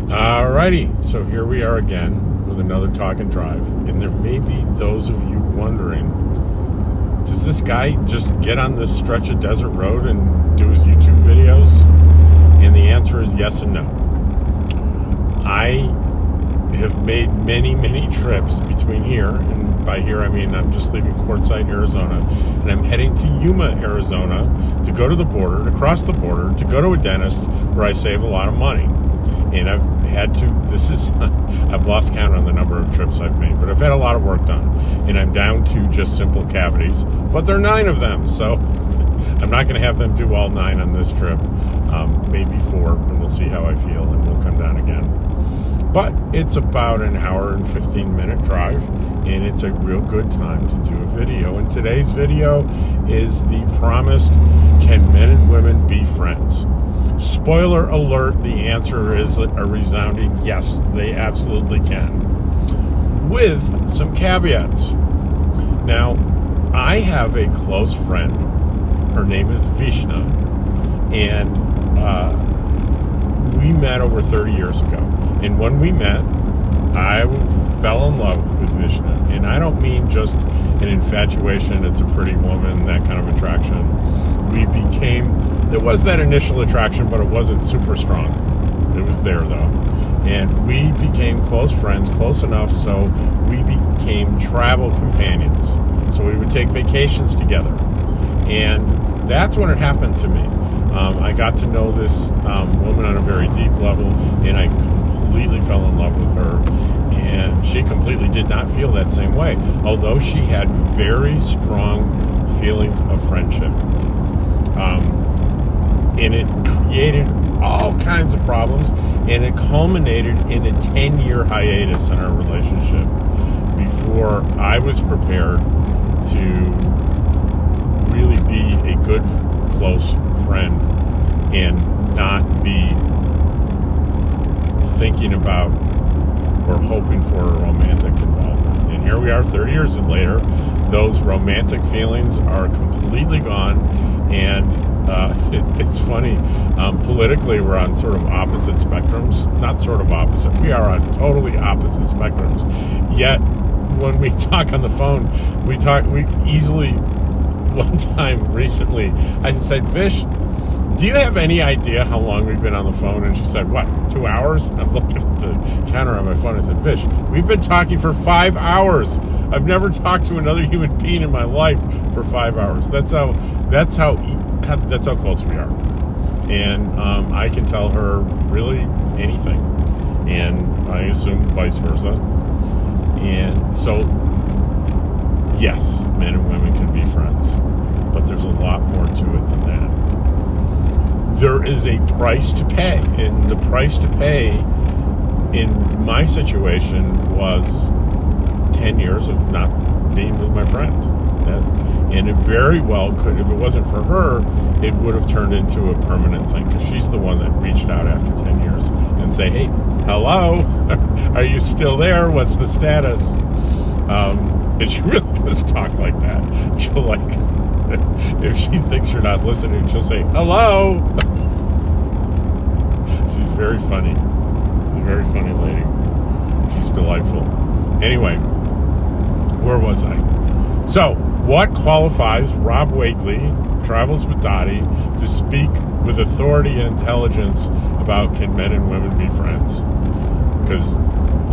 Alrighty, so here we are again with another Talk and Drive, and there may be those of you wondering, does this guy just get on this stretch of desert road and do his YouTube videos? And the answer is yes and no. I have made many trips between here, and by here I mean I'm just leaving Quartzsite, Arizona, and I'm heading to Yuma, Arizona to go to the border, to cross the border, to go to a dentist where I save a lot of money. And I've had to, I've lost count on the number of trips I've made, but I've had a lot of work done, and I'm down to just simple cavities, but there are 9 of them, so I'm not going to have them do all 9 on this trip, maybe 4, and we'll see how I feel, and we'll come down again. But it's about an hour and 15-minute drive, and it's a real good time to do a video. And today's video is the promised, can men and women be friends? Spoiler alert, the answer is a resounding yes, they absolutely can, with some caveats. Now, I have a close friend. Her name is Vishna, and we met over 30 years ago. And when we met, I fell in love with Vishna. And I don't mean just an infatuation, it's a pretty woman, that kind of attraction. There was that initial attraction, but it wasn't super strong. It was there, though. And we became close friends, close enough so we became travel companions. So we would take vacations together. And that's when it happened to me. I got to know this woman on a very deep level, and I completely fell in love with her. And she completely did not feel that same way, although she had very strong feelings of friendship. And it created all kinds of problems, and it culminated in a 10-year hiatus in our relationship before I was prepared to really be a good, close friend and not be thinking about or hoping for a romantic involvement. And here we are 30 years later. Those romantic feelings are completely gone, and it's funny. Politically, we're on sort of opposite spectrums. Not sort of opposite. We are on totally opposite spectrums. Yet, when we talk on the phone, we easily, one time recently, I said, Vish, do you have any idea how long we've been on the phone? And she said, what, 2 hours? And I'm looking at the counter on my phone. I said, Vish, we've been talking for 5 hours. I've never talked to another human being in my life for 5 hours. That's how close we are. And I can tell her really anything. And I assume vice versa. And so, yes, men and women can be friends. But there's a lot more to it than that. There is a price to pay, and the price to pay in my situation was 10 years of not being with my friend. And it very well could, if it wasn't for her, it would have turned into a permanent thing, because she's the one that reached out after 10 years and say, hey, hello, are you still there? What's the status? And she really does talk like that. She'll if she thinks you're not listening, she'll say, hello. She's very funny. She's a very funny lady. She's delightful. Anyway, where was I? So, what qualifies Rob Wakely, Travels with Dottie, to speak with authority and intelligence about can men and women be friends? Because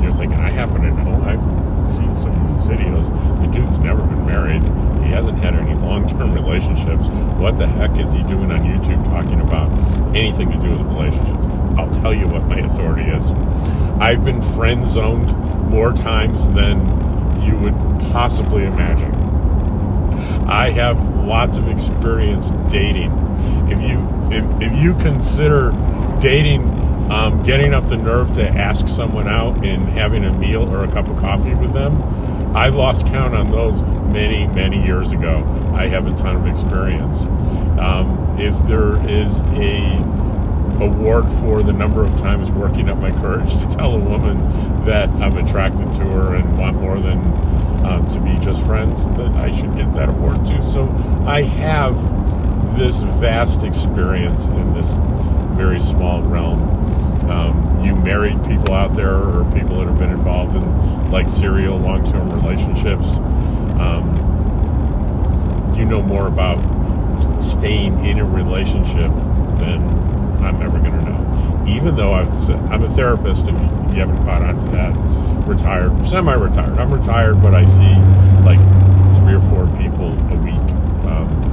you're thinking, I happen to know. I've seen some of his videos. The dude's never been married. He hasn't had any long-term relationships. What the heck is he doing on YouTube talking about anything to do with relationships? I'll tell you what my authority is. I've been friend-zoned more times than you would possibly imagine. I have lots of experience dating. If you consider dating getting up the nerve to ask someone out and having a meal or a cup of coffee with them, I lost count on those many years ago. I have a ton of experience. If there is a award for the number of times working up my courage to tell a woman that I'm attracted to her and want more than to be just friends, that I should get that award too. So I have this vast experience in this very small realm. You married people out there, or people that have been involved in like serial long-term relationships, you know more about staying in a relationship than I'm ever going to know. Even though I'm a therapist, if you haven't caught on to that, retired, semi-retired. I'm retired, but I see like 3 or 4 people a week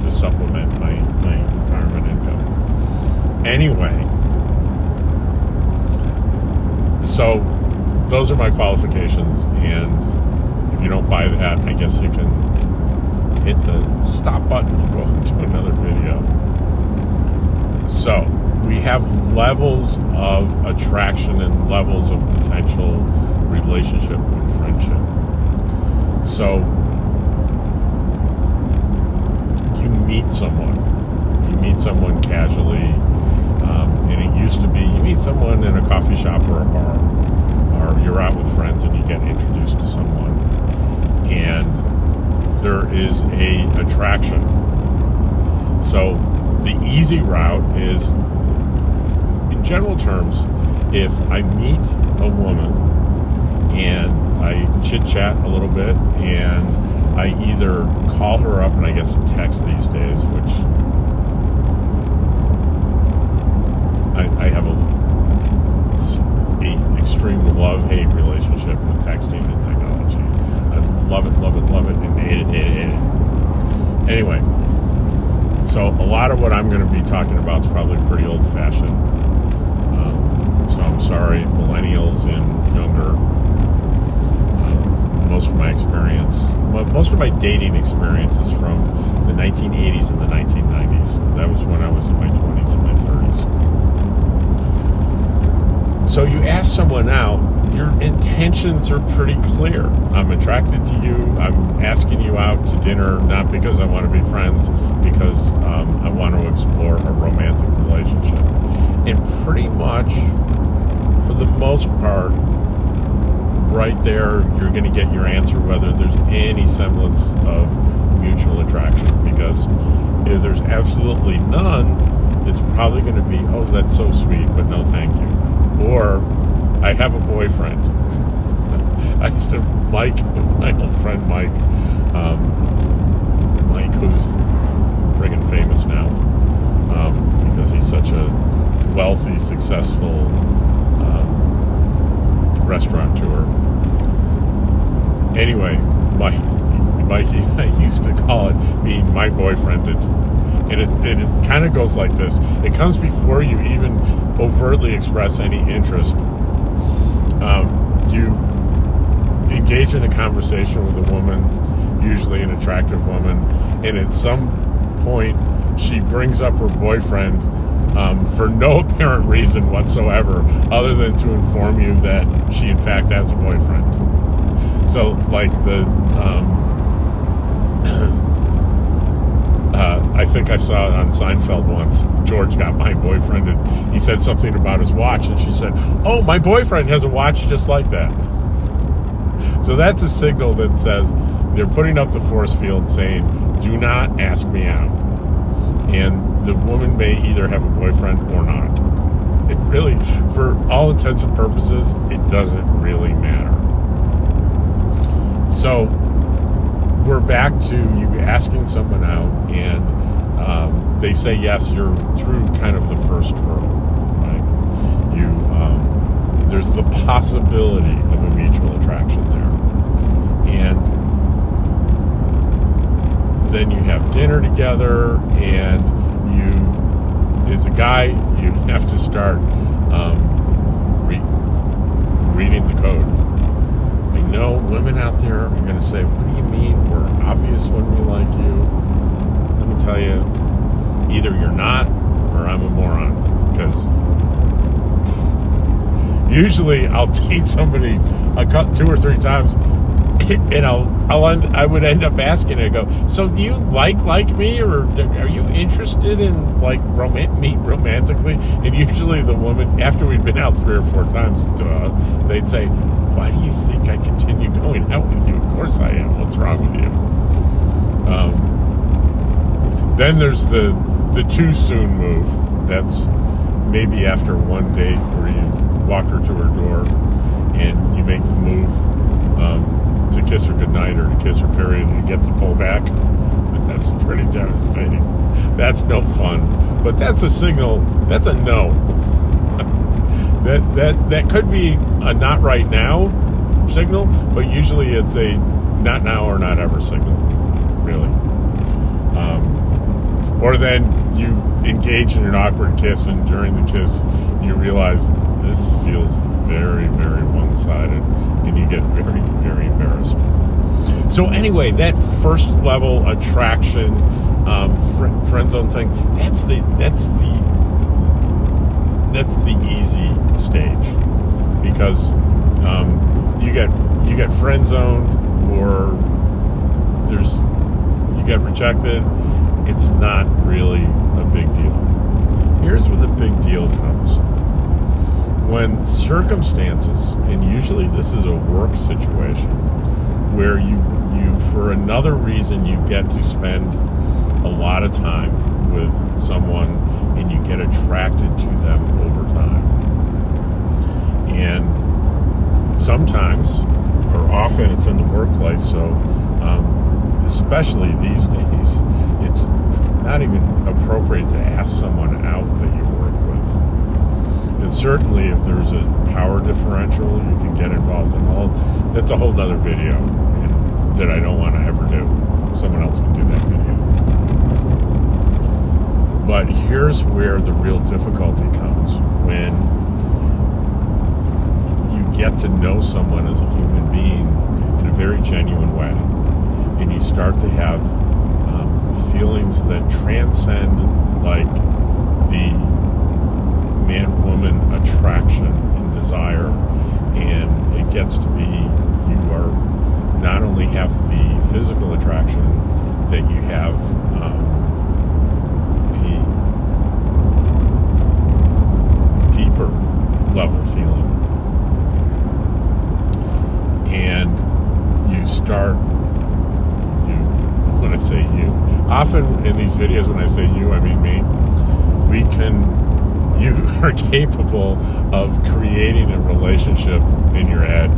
to supplement my retirement income. Anyway, so those are my qualifications, and if you don't buy that, I guess you can hit the stop button and go to another video. So we have levels of attraction and levels of potential relationship and friendship. So you meet someone casually, and it used to be you meet someone in a coffee shop or a bar, or you're out with friends and you get introduced to someone, and there is a attraction. So the easy route is, in general terms, if I meet a woman and I chit-chat a little bit, and I either call her up, and I guess text these days, which I have a extreme love-hate relationship with texting and technology. I love it, and hate it. Anyway, so a lot of what I'm going to be talking about is probably pretty old-fashioned. So I'm sorry, millennials and younger. Most of my dating experience is from the 1980s and the 1990s. That was when I was in my 20s and my 30s. So you ask someone out, your intentions are pretty clear. I'm attracted to you. I'm asking you out to dinner, not because I want to be friends, because I want to explore a romantic relationship. And pretty much, for the most part, right there, you're going to get your answer whether there's any semblance of mutual attraction. Because if there's absolutely none, it's probably going to be, oh, that's so sweet, but no thank you. Or, I have a boyfriend. I used to, my old friend Mike, who's friggin' famous now, because he's such a wealthy, successful restaurateur. Anyway, Mikey, I used to call it being my boyfriended. And it kind of goes like this. It comes before you even overtly express any interest. You engage in a conversation with a woman, usually an attractive woman, and at some point she brings up her boyfriend for no apparent reason whatsoever, other than to inform you that she in fact has a boyfriend. So, like I think I saw it on Seinfeld once. George got my boyfriend, and he said something about his watch, and she said, "Oh, my boyfriend has a watch just like that." So that's a signal that says they're putting up the force field saying, "Do not ask me out." And the woman may either have a boyfriend or not. It really, for all intents and purposes, it doesn't really matter. So we're back to you asking someone out, and they say yes. You're through kind of the first hurdle, right? There's the possibility of a mutual attraction there, and then you have dinner together, and as a guy, you have to start reading the code. I know women out there are going to say, "What do you mean we're obvious when we like you?" Let me tell you, either you're not or I'm a moron. Because usually I'll date somebody 2 or 3 times, and I would end up asking, I go, "So do you like me, or are you interested in like meet romantically?" And usually the woman, after we'd been out 3 or 4 times, they'd say, "Why do you think I continue going out with you? Of course I am. What's wrong with you?" Then there's the too soon move. That's maybe after one date where you walk her to her door, and you make the move to kiss her goodnight or to kiss her period, and you get to pull back. That's pretty devastating. That's no fun. But that's a signal. That's a no. That could be a not right now signal, but usually it's a not now or not ever signal, really. Or then you engage in an awkward kiss, and during the kiss you realize this feels very, very one-sided, and you get very, very embarrassed. So anyway, that first level attraction, friend zone thing, that's the easy stage, because you get friend zoned, or you get rejected. It's not really a big deal. Here's where the big deal comes. When circumstances, and usually this is a work situation, where you for another reason you get to spend a lot of time with someone, and you get attracted to them over time. And sometimes, or often, it's in the workplace, so especially these days, it's not even appropriate to ask someone out that you work with. And certainly if there's a power differential, you can get involved in that's a whole nother video, that I don't want to ever do. Someone else can do that video. But here's where the real difficulty comes, when you get to know someone as a human being in a very genuine way, and you start to have feelings that transcend like the man-woman attraction and desire, and it gets to be you are not only have the physical attraction, that you have a deeper level feeling, and you start. When I say you, often in these videos, when I say you, I mean me. You are capable of creating a relationship in your head,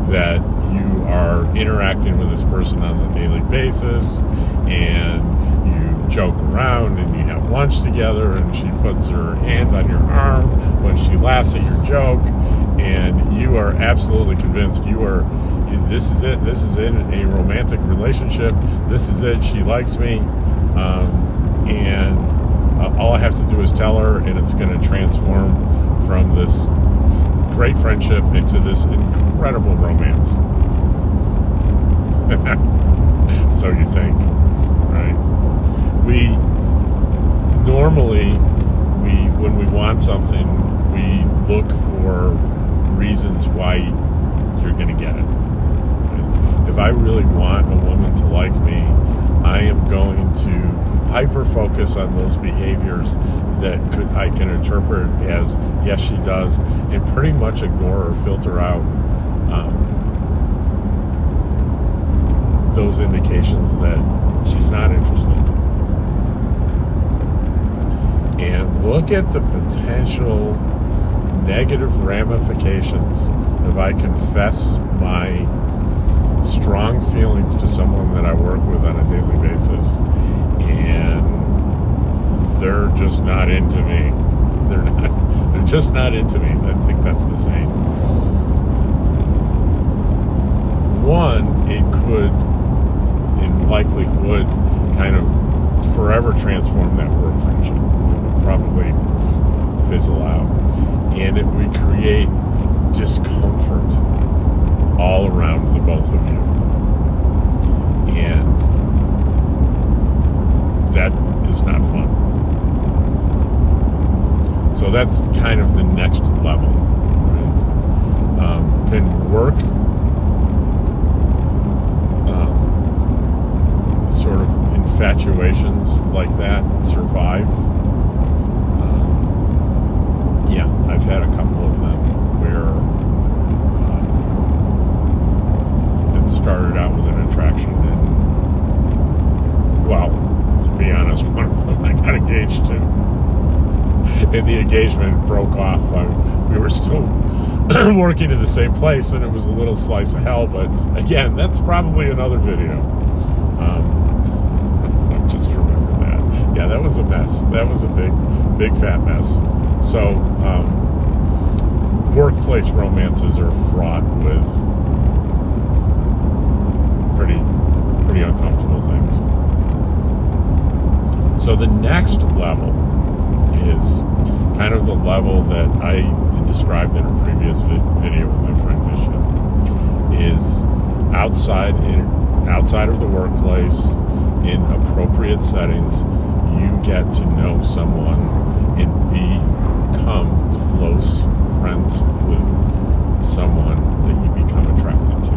that you are interacting with this person on a daily basis, and you joke around, and you have lunch together, and she puts her hand on your arm when she laughs at your joke, and you are absolutely convinced this is it. This is in a romantic relationship. This is it. She likes me. And all I have to do is tell her, and it's going to transform from this great friendship into this incredible romance. So you think, right? When we want something, we look for reasons why you're going to get it. If I really want a woman to like me, I am going to hyper-focus on those behaviors that I can interpret as, yes, she does, and pretty much ignore or filter out those indications that she's not interested. And look at the potential negative ramifications if I confess my strong feelings to someone that I work with on a daily basis, and they're just not into me. They're just not into me. I think that's the saying. One, it could, and likely would, kind of forever transform that work friendship. It would probably fizzle out, and it would create discomfort all around the both of you, and that is not fun. So that's kind of the next level, right? Can work sort of infatuations like that survive? Yeah, I've had a couple of them where started out with an attraction, and, well, to be honest, one of them I got engaged to. and the engagement broke off. We were still working in the same place, and it was a little slice of hell. But again, that's probably another video. Just remember that. Yeah, that was a mess. That was a big fat mess. So workplace romances are fraught with pretty uncomfortable things. So the next level is kind of the level that I described in a previous video with my friend Vishnu, is outside of the workplace, in appropriate settings, you get to know someone and become close friends with someone that you become attracted to.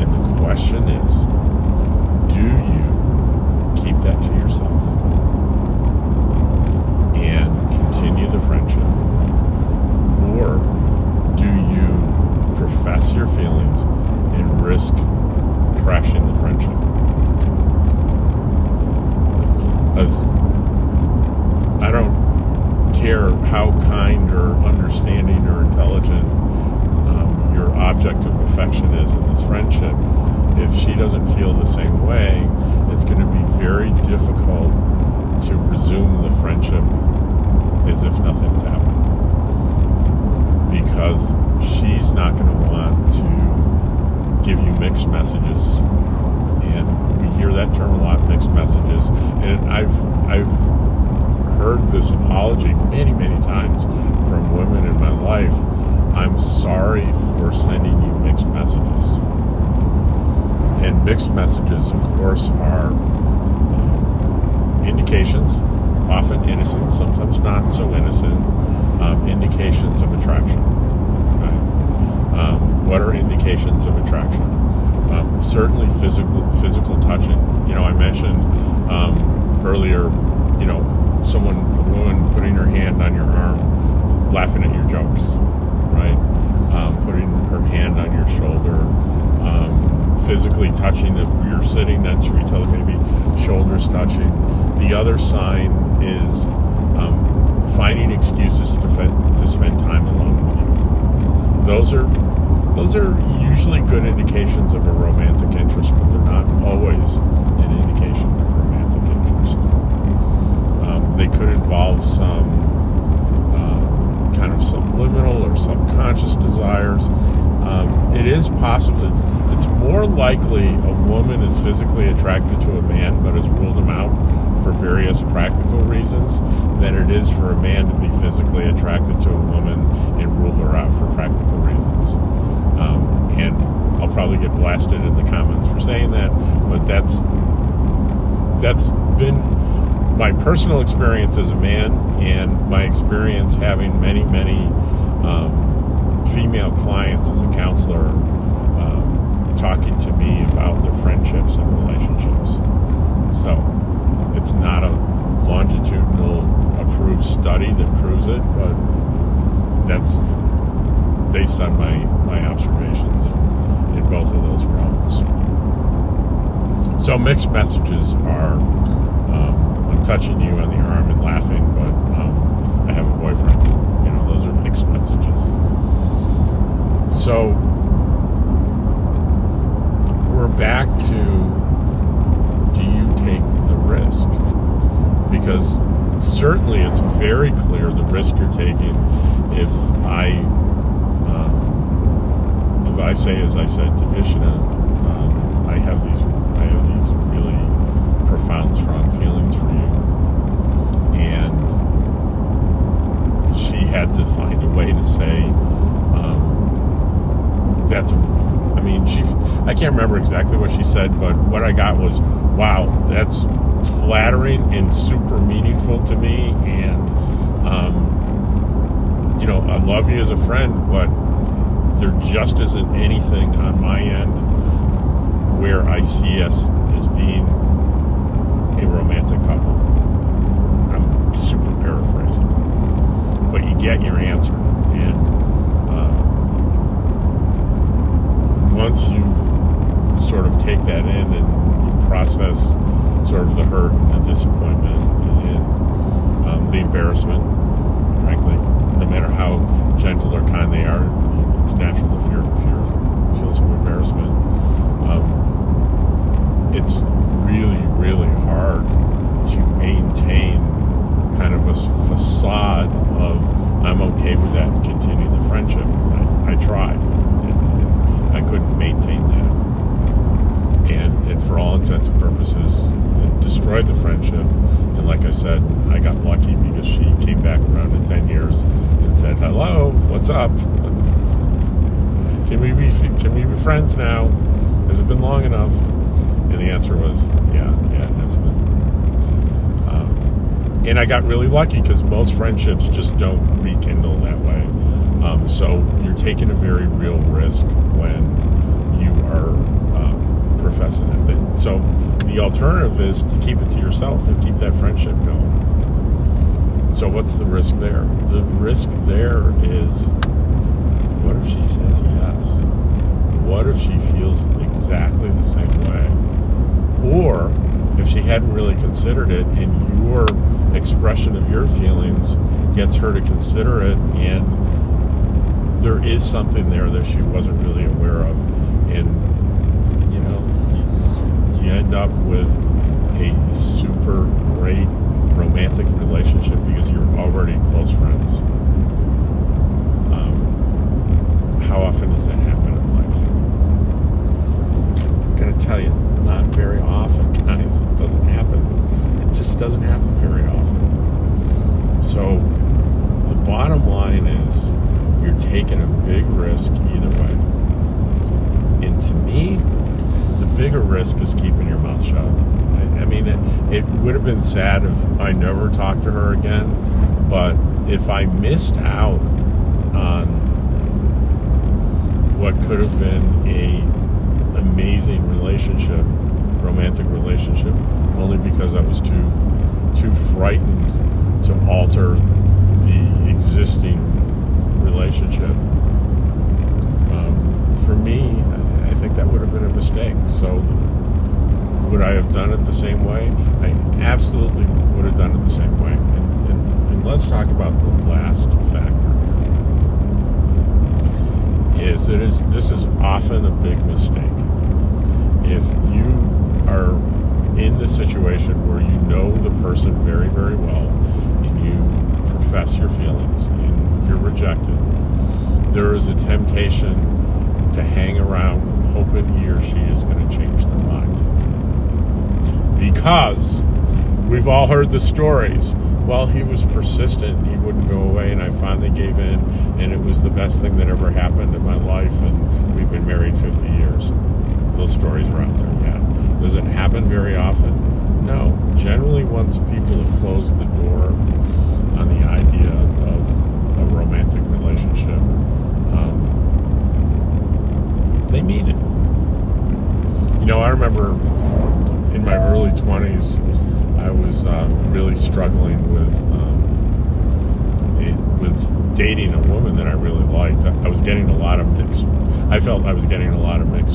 And the question is, do you keep that to yourself and continue the friendship? Or do you profess your feelings and risk crashing the friendship? Because I don't care how kind or understanding or intelligent your object of affection is in this friendship. If she doesn't feel the same way, it's going to be very difficult to resume the friendship as if nothing's happened. Because she's not going to want to give you mixed messages. And we hear that term a lot, mixed messages. And I've heard this apology many times from women in my life. I'm sorry for sending you mixed messages. And mixed messages, of course, are indications, often innocent, sometimes not so innocent, indications of attraction. Right? What are indications of attraction? Certainly physical touching. I mentioned earlier, a woman putting her hand on your arm, laughing at your jokes, right? Putting her hand on your shoulder, physically touching. If you're sitting next to each other, maybe shoulders touching. The other sign is finding excuses to spend time alone with you. Those are usually good indications of a romantic interest, but they're not always an indication of romantic interest. They could involve some kind of subliminal or subconscious desires. It is possible. It's more likely a woman is physically attracted to a man but has ruled him out for various practical reasons than it is for a man to be physically attracted to a woman and rule her out for practical reasons. And I'll probably get blasted in the comments for saying that, but that's been my personal experience as a man, and my experience having many female clients as a counselor talking to me about their friendships and relationships. So it's not a longitudinal approved study that proves it, but that's based on my observations in both of those realms. So mixed messages are I'm touching you on the arm and laughing, but I have a boyfriend. Those are mixed messages. So we're back to, do you take the risk? Because certainly it's very clear the risk you're taking if I say, as I said to Vishnu, I have these really profound, strong feelings for you, and she had to find a way to say I can't remember exactly what she said, but what I got was, wow, that's flattering and super meaningful to me, and I love you as a friend, but there just isn't anything on my end where I see us as being a romantic couple. I'm super paraphrasing, but you get your answer. And once you sort of take that in and you process sort of the hurt and the disappointment and the embarrassment, frankly. No matter how gentle or kind they are, it's natural to feel some embarrassment. It's really, really hard to maintain kind of a facade of I'm okay with that and continue the friendship. I tried, and I couldn't maintain that. And for all intents and purposes, it destroyed the friendship. And like I said, I got lucky because she came back around in 10 years and said, hello, what's up? Can we be friends now? Has it been long enough? And the answer was, yeah, it has been. And I got really lucky because most friendships just don't rekindle that way. So you're taking a very real risk when you are professing it. So the alternative is to keep it to yourself and keep that friendship going. So what's the risk there? The risk there is, what if she says yes? What if she feels exactly the same way? Or if she hadn't really considered it and your expression of your feelings gets her to consider it and there is something there that she wasn't really aware of, and you end up with a super great romantic relationship because you're already close friends. How often does that happen in life? I'm going to tell you, not very often, guys. It doesn't happen. It just doesn't happen very often. So the bottom line is you're taking a big risk either way. And to me, the bigger risk is keeping your mouth shut. I mean, it would have been sad if I never talked to her again, but if I missed out on what could have been a amazing relationship, romantic relationship, only because I was too frightened to alter the existing relationship, for me, I think that would have been a mistake. So would I have done it the same way? I absolutely would have done it the same way. And let's talk about the last factor. This is often a big mistake. If you are in the situation where you know the person very, very well and you profess your feelings and you're rejected, there is a temptation to hang around hoping he or she is going to change their mind. Because we've all heard the stories. Well, he was persistent, he wouldn't go away, and I finally gave in, and it was the best thing that ever happened in my life, and we've been married 50 years. Those stories are out there, yeah. Does it happen very often? No. Generally, once people have closed the door on the idea of a romantic relationship, they mean it. I remember in my early 20s, I was really struggling with dating a woman that I really liked. I was getting a lot of mixed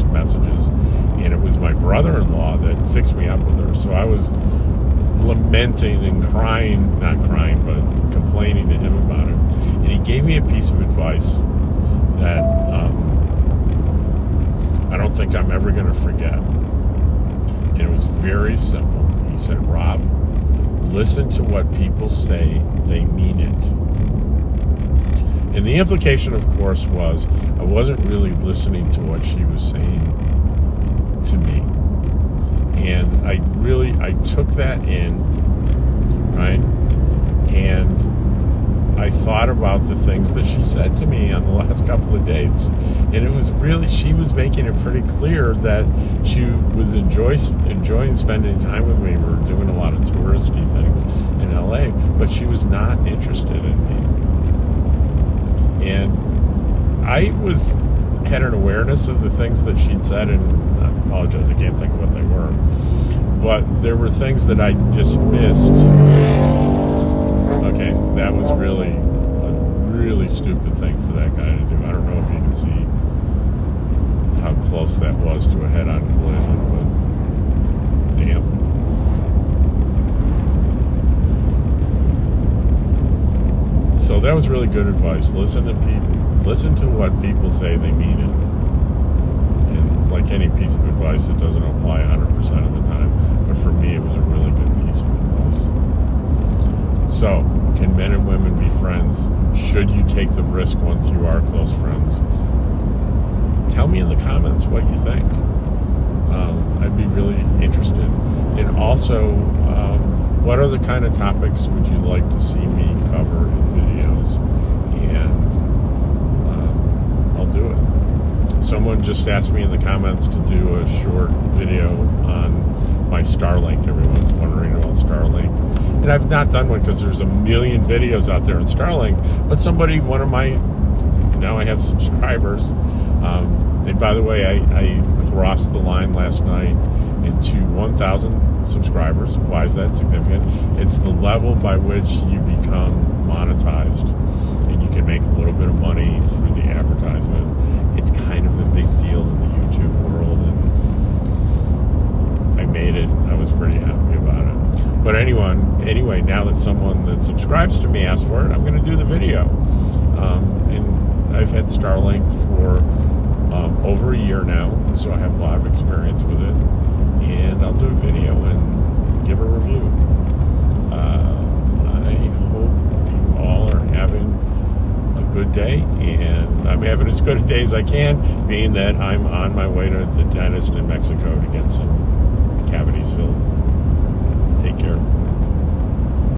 messages, and it was my brother-in-law that fixed me up with her. So I was lamenting and complaining to him about it. And he gave me a piece of advice that I don't think I'm ever going to forget. And it was very simple. He said, Rob, listen to what people say, they mean it. And the implication, of course, was I wasn't really listening to what she was saying to me. And I took that in, right? And I thought about the things that she said to me on the last couple of dates. And it was really, she was making it pretty clear that she was enjoying spending time with me. We were doing a lot of touristy things in LA, but she was not interested in me. And I had an awareness of the things that she'd said, and I apologize, I can't think of what they were. But there were things that I dismissed. Okay, that was really a really stupid thing for that guy to do. I don't know if you can see how close that was to a head-on collision, but damn. So So that was really good advice. Listen to what people say, they mean it. And like any piece of advice, it doesn't apply 100% of the time. But for me, it was a really good piece of advice. So, can men and women be friends? Should you take the risk once you are close friends? Tell me in the comments what you think. I'd be really interested. And also, what other kind of topics would you like to see me cover in videos? And I'll do it. Someone just asked me in the comments to do a short video on my Starlink. Everyone's wondering about Starlink. And I've not done one because there's a million videos out there on Starlink. But now I have subscribers. And by the way, I crossed the line last night into 1,000 subscribers. Why is that significant? It's the level by which you become monetized and you can make a little bit of money through the advertisement. It's kind of a big deal in the YouTube world, and I made it. I was pretty happy about it. But anyway, now that someone that subscribes to me asked for it, I'm going to do the video. And I've had Starlink for over a year now, so I have a lot of experience with it. And I'll do a video and give a review. I hope you all are having a good day, and I'm having as good a day as I can, being that I'm on my way to the dentist in Mexico to get some cavities filled. Take care.